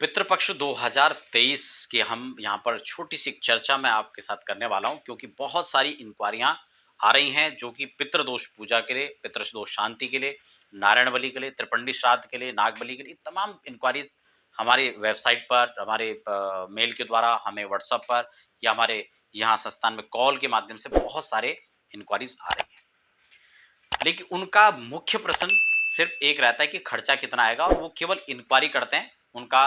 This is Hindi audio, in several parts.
पितृपक्ष 2023 की हम यहाँ पर छोटी सी एक चर्चा मैं आपके साथ करने वाला हूँ, क्योंकि बहुत सारी इंक्वायरियाँ आ रही हैं जो कि पितृदोष पूजा के लिए, पितृदोष शांति के लिए, नारायण बलि के लिए, त्रिपंडी श्राद्ध के लिए, नाग बलि के लिए, तमाम इंक्वायरीज हमारी वेबसाइट पर, हमारे मेल के द्वारा, हमें व्हाट्सएप पर या हमारे यहाँ संस्थान में कॉल के माध्यम से बहुत सारे इंक्वायरीज आ रही हैं। लेकिन उनका मुख्य प्रश्न सिर्फ एक रहता है कि खर्चा कितना आएगा, और वो केवल इंक्वायरी करते हैं। उनका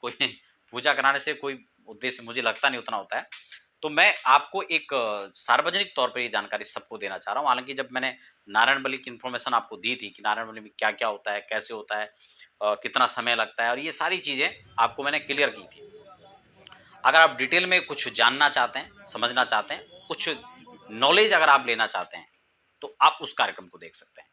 कोई पूजा कराने से कोई उद्देश्य मुझे लगता नहीं उतना होता है। तो मैं आपको एक सार्वजनिक तौर पे ये जानकारी सबको देना चाह रहा हूँ। हालाँकि जब मैंने नारायण बलि की इन्फॉर्मेशन आपको दी थी कि नारायण बलि में क्या-क्या होता है, कैसे होता है, कितना समय लगता है, और ये सारी चीज़ें आपको मैंने क्लियर की थी। अगर आप डिटेल में कुछ जानना चाहते हैं, समझना चाहते हैं, कुछ नॉलेज अगर आप लेना चाहते हैं, तो आप उस कार्यक्रम को देख सकते हैं।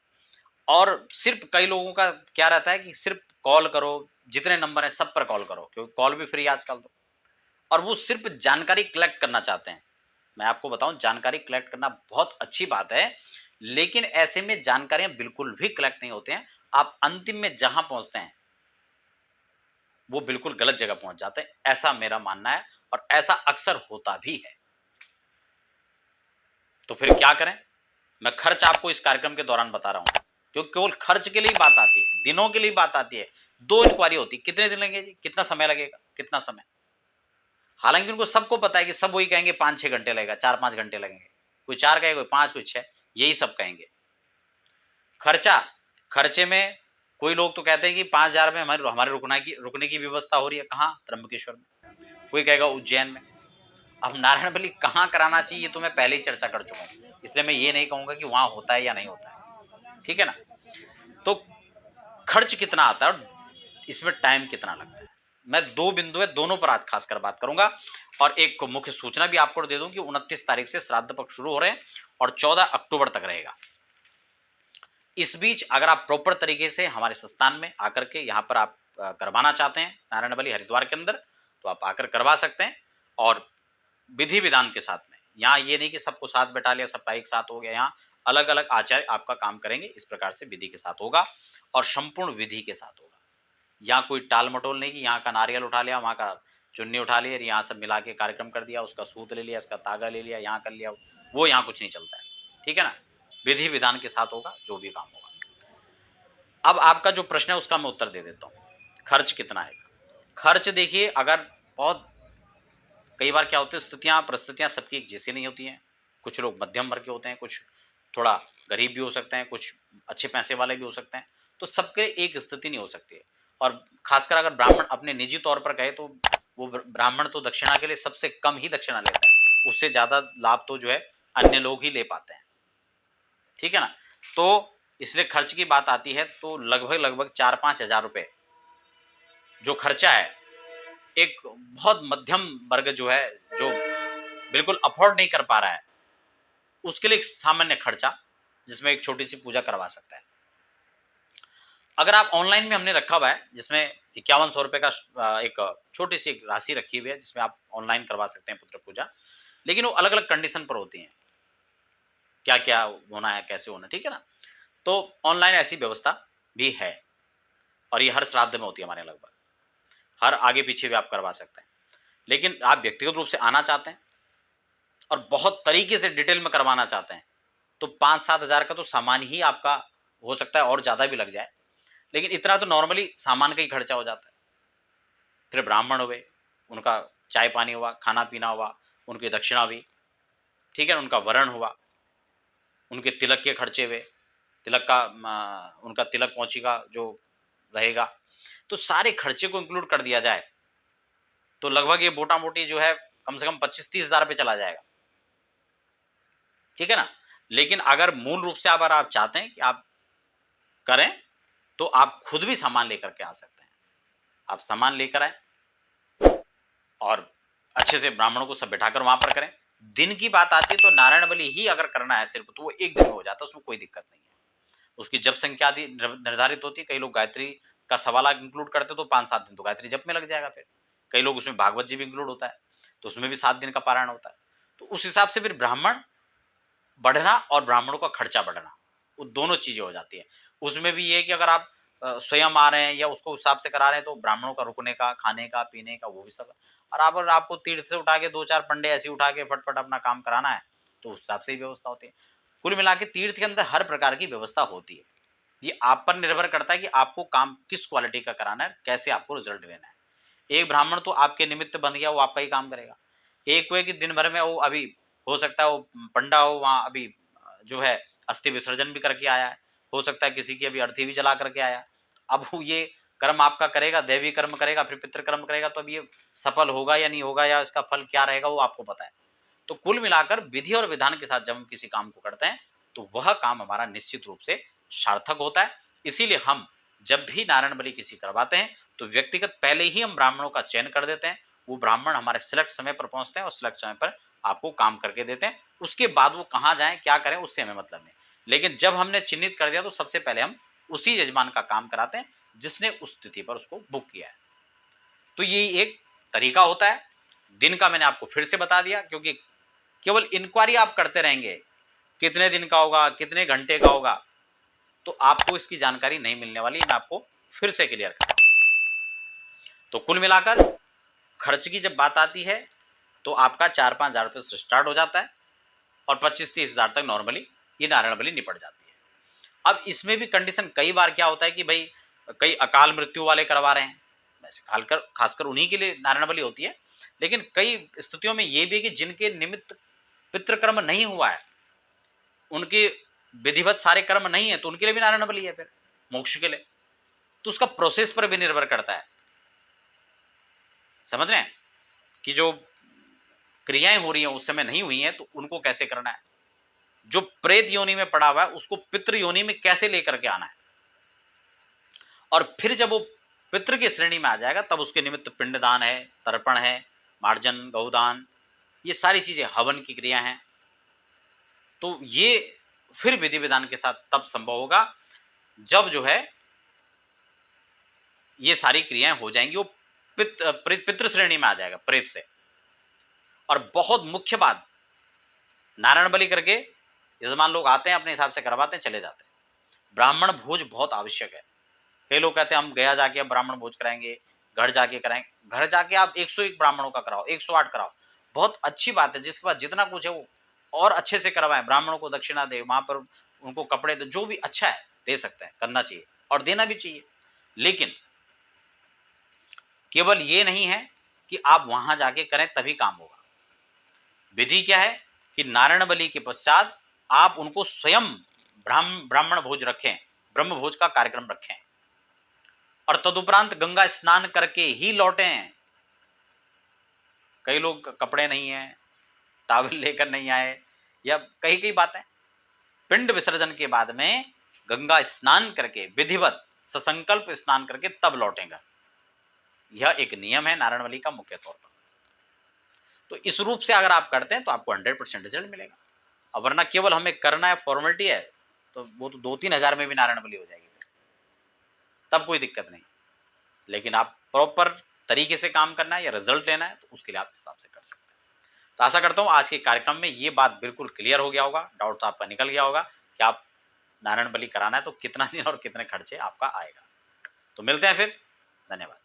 और सिर्फ कई लोगों का क्या रहता है कि सिर्फ कॉल करो, जितने नंबर हैं सब पर कॉल करो, क्योंकि कॉल भी फ्री है आजकल तो। और वो सिर्फ जानकारी कलेक्ट करना चाहते हैं। मैं आपको बताऊं, जानकारी कलेक्ट करना बहुत अच्छी बात है, लेकिन ऐसे में जानकारियां बिल्कुल भी कलेक्ट नहीं होते हैं। आप अंतिम में जहां पहुंचते हैं वो बिल्कुल गलत जगह पहुंच जाते हैं, ऐसा मेरा मानना है, और ऐसा अक्सर होता भी है। तो फिर क्या करें? मैं खर्च आपको इस कार्यक्रम के दौरान बता रहा हूं, क्योंकि केवल खर्च के लिए ही बात आती है, दिनों के लिए बात आती है। 2 इंक्वायरी होती है, कितने दिन लगेंगे जी? कितना समय लगेगा? कितना समय? हालांकि उनको सबको पता है कि सब वही कहेंगे 5-6 घंटे लगेगा, 4-5 घंटे लगेंगे। कोई 4 कहेगा, कोई 5, कोई 6, यही सब कहेंगे। खर्चा, खर्चे में कोई लोग तो कहते हैं कि 5,000 में हमारे रुकने की व्यवस्था हो रही है। कहाँ? त्र्यंबकेश्वर में। कोई कहेगा उज्जैन में। अब नारायण बलि कहाँ कराना चाहिए, ये तो मैं पहले ही चर्चा कर चुका हूँ, इसलिए मैं ये नहीं कहूंगा कि वहां होता है या नहीं होता है। ठीक है ना? तो खर्च कितना आता है और इसमें टाइम कितना लगता है, मैं 2 बिंदु है, दोनों पर आज खासकर बात करूंगा। और एक मुख्य सूचना भी आपको दे दूं कि 29 तारीख से श्राद्ध पक्ष शुरू हो रहे हैं और 14 अक्टूबर तक रहेगा। इस बीच अगर आप प्रॉपर तरीके से हमारे संस्थान में आकर के यहाँ पर आप करवाना चाहते हैं नारायण बलि हरिद्वार के अंदर, तो आप आकर करवा सकते हैं। और विधि विधान के साथ में, यहाँ ये नहीं कि सबको साथ बैठा लिया, सबका एक साथ हो गया। यहाँ अलग अलग आचार्य आपका काम करेंगे, इस प्रकार से विधि के साथ होगा और संपूर्ण विधि के साथ होगा। यहाँ कोई टाल मटोल नहीं कि यहाँ का नारियल उठा लिया, वहाँ का चुन्नी उठा लिया, यहाँ सब मिला के कार्यक्रम कर दिया, उसका सूत ले लिया, इसका तागा ले लिया, यहाँ कर लिया, वो यहाँ कुछ नहीं चलता है। ठीक है ना? विधि विधान के साथ होगा जो भी काम होगा। अब आपका जो प्रश्न है उसका मैं उत्तर दे देता हूँ। खर्च कितना आएगा? खर्च देखिए, अगर बहुत कई बार क्या होता है, स्थितियां परिस्थितियां सबकी एक जैसी नहीं होती हैं। कुछ लोग मध्यम वर्ग के होते हैं, कुछ थोड़ा गरीब भी हो सकते हैं, कुछ अच्छे पैसे वाले भी हो सकते हैं। तो सबके एक स्थिति नहीं हो सकती है। और खासकर अगर ब्राह्मण अपने निजी तौर पर कहे तो वो ब्राह्मण तो दक्षिणा के लिए सबसे कम ही दक्षिणा लेता है, उससे ज्यादा लाभ तो जो है अन्य लोग ही ले पाते हैं। ठीक है ना? तो इसलिए खर्च की बात आती है तो लगभग लगभग 4-5 हजार रुपए जो खर्चा है, एक बहुत मध्यम वर्ग जो है, जो बिल्कुल अफोर्ड नहीं कर पा रहा है, उसके लिए एक सामान्य खर्चा जिसमें एक छोटी सी पूजा करवा सकता है। अगर आप ऑनलाइन में हमने रखा हुआ है, जिसमें 5100 रुपए का एक छोटी सी राशि रखी हुई है, जिसमें आप ऑनलाइन करवा सकते हैं पुत्र पूजा। लेकिन वो अलग अलग कंडीशन पर होती है, क्या क्या होना है, कैसे होना है। ठीक है ना? तो ऑनलाइन ऐसी व्यवस्था भी है, और ये हर श्राद्ध में होती है हमारे, लगभग हर आगे पीछे भी आप करवा सकते हैं। लेकिन आप व्यक्तिगत रूप से आना चाहते हैं और बहुत तरीके से डिटेल में करवाना चाहते हैं, तो 5-7 हजार का तो सामान ही आपका हो सकता है, और ज्यादा भी लग जाए। लेकिन इतना तो नॉर्मली सामान का ही खर्चा हो जाता है। फिर ब्राह्मण हुए, उनका चाय पानी हुआ, खाना पीना हुआ, उनकी दक्षिणा हुई, ठीक है, उनका वरण हुआ, उनके तिलक के खर्चे हुए, तिलक का उनका तिलक पहुंची का जो रहेगा, तो सारे खर्चे को इंक्लूड कर दिया जाए तो लगभग ये मोटा मोटी जो है कम से कम 25-30 हजार पे चला जाएगा। ठीक है ना? लेकिन अगर मूल रूप से अगर आप चाहते हैं कि आप करें, तो आप खुद भी सामान लेकर के आ सकते हैं। आप सामान लेकर आए और अच्छे से ब्राह्मणों को सब बैठाकर वहां पर करें। दिन की बात आती है तो नारायण बलि ही अगर करना है सिर्फ, तो वो एक दिन में हो जाता है, उसमें कोई दिक्कत नहीं है। उसकी जप संख्या आदि निर्धारित होती है। कई लोग गायत्री का 1.25 लाख इंक्लूड करते तो 5-7 दिन तो गायत्री जप में लग जाएगा। फिर कई लोग उसमें भागवत जी भी इंक्लूड होता है, तो उसमें भी 7 दिन का पारायण होता है। तो उस हिसाब से फिर ब्राह्मण बढ़ना और ब्राह्मणों का खर्चा बढ़ना, वो दोनों चीजें हो जाती है। उसमें भी ये है कि अगर आप स्वयं आ रहे हैं या उसको हिसाब से करा रहे हैं तो ब्राह्मणों का रुकने का, खाने का, पीने का वो भी सब है। और अगर आपको तीर्थ से उठा के 2-4 पंडे ऐसे उठा के फटफट अपना काम कराना है तो उस हिसाब से ही व्यवस्था होती है। कुल मिला के तीर्थ के अंदर हर प्रकार की व्यवस्था होती है। ये आप पर निर्भर करता है कि आपको काम किस क्वालिटी का कराना है, कैसे आपको रिजल्ट लेना है। एक ब्राह्मण तो आपके निमित्त बन गया, वो आपका ही काम करेगा। एक वो है कि दिन भर में वो अभी हो सकता है वो पंडा हो वहाँ अभी जो है अस्थि विसर्जन भी करके आया है, हो सकता है किसी की अभी अर्थी भी जला करके आया। अब वो ये कर्म आपका करेगा, दैवी कर्म करेगा, फिर पितृ कर्म करेगा, तो अब ये सफल होगा या नहीं होगा या इसका फल क्या रहेगा वो आपको पता है। तो कुल मिलाकर विधि और विधान के साथ जब हम किसी काम को करते हैं तो वह काम हमारा निश्चित रूप से सार्थक होता है। इसीलिए हम जब भी नारायण बलि किसी करवाते हैं तो व्यक्तिगत पहले ही हम ब्राह्मणों का चयन कर देते हैं। वो ब्राह्मण हमारे सिलेक्ट समय पर पहुंचते हैं और सिलेक्ट समय पर आपको काम करके देते हैं। उसके बाद वो कहाँ जाएं क्या करें उससे हमें मतलब नहीं, लेकिन जब हमने चिन्हित कर दिया तो सबसे पहले हम उसी यजमान का काम कराते हैं जिसने उस तिथि पर उसको बुक किया है। तो ये एक तरीका होता है। दिन का मैंने आपको फिर से बता दिया, क्योंकि केवल इंक्वायरी आप करते रहेंगे कितने दिन का होगा, कितने घंटे का होगा, तो आपको इसकी जानकारी नहीं मिलने वाली। मैं आपको फिर से क्लियर कर, तो कुल मिलाकर खर्च की जब बात आती है तो आपका 4-5 हज़ार रुपये से स्टार्ट हो जाता है और 25-30 हज़ार तक नॉर्मली ये नारायण बलि निपट जाती है। अब इसमें भी कंडीशन कई बार क्या होता है कि भाई कई अकाल मृत्यु वाले करवा रहे हैं, वैसे खासकर उन्हीं के लिए नारायण बलि होती है। लेकिन कई स्थितियों में ये भी है कि जिनके निमित्त पितृकर्म नहीं हुआ है, उनके विधिवत सारे कर्म नहीं है, तो उनके लिए भी नारायण बलि है फिर मोक्ष के लिए। तो उसका प्रोसेस पर भी निर्भर करता है। समझ रहे हैं कि जो क्रियाएं हो रही हैं उस समय नहीं हुई हैं तो उनको कैसे करना है। जो प्रेत योनि में पड़ा हुआ है उसको पितृ योनि में कैसे लेकर के आना है, और फिर जब वो पितृ की श्रेणी में आ जाएगा तब उसके निमित्त पिंडदान है, तर्पण है, मार्जन, गौदान, ये सारी चीजें हवन की क्रिया हैं। तो ये फिर विधि विधान के साथ तब संभव होगा जब जो है ये सारी क्रियाएं हो जाएंगी, वो पितृ श्रेणी में आ जाएगा प्रेत से। और बहुत मुख्य बात, नारायण बलि करके यजमान लोग आते हैं, अपने हिसाब से करवाते हैं, चले जाते हैं। ब्राह्मण भोज बहुत आवश्यक है। कई लोग कहते हैं हम गया जाके अब ब्राह्मण भोज कराएंगे, घर जाके कराएंगे। घर जाके आप 101 ब्राह्मणों का कराओ, 108 कराओ, बहुत अच्छी बात है। जिसके पास जितना कुछ है वो और अच्छे से करवाएं, ब्राह्मणों को दक्षिणा दे, वहां पर उनको कपड़े दे, जो भी अच्छा है दे सकते हैं, करना चाहिए और देना भी चाहिए। लेकिन केवल ये नहीं है कि आप वहां जाके करें तभी काम होगा। विधि क्या है कि नारायण बलि के पश्चात आप उनको स्वयं ब्राह्मण भोज रखें, ब्रह्म भोज का कार्यक्रम रखें, और तदुपरांत गंगा स्नान करके ही लौटें। कई लोग कपड़े नहीं है, टावल लेकर नहीं आए, या कई कई बातें। पिंड विसर्जन के बाद में गंगा स्नान करके विधिवत ससंकल्प स्नान करके तब लौटेंगे। यह एक नियम है नारायण बलि का मुख्य तौर पर। तो इस रूप से अगर आप करते हैं तो आपको 100% रिजल्ट मिलेगा। अब वरना केवल हमें करना है, फॉर्मेलिटी है, तो वो तो 2-3 हज़ार में भी नारायण बलि हो जाएगी, तब कोई दिक्कत नहीं। लेकिन आप प्रॉपर तरीके से काम करना है या रिजल्ट लेना है तो उसके लिए आप इस हिसाब से कर सकते हैं। तो आशा करता हूँ आज के कार्यक्रम में ये बात बिल्कुल क्लियर हो गया होगा, डाउट्स आपका निकल गया होगा कि आप नारायण बलि कराना है तो कितना दिन और कितने खर्चे आपका आएगा। तो मिलते हैं फिर, धन्यवाद।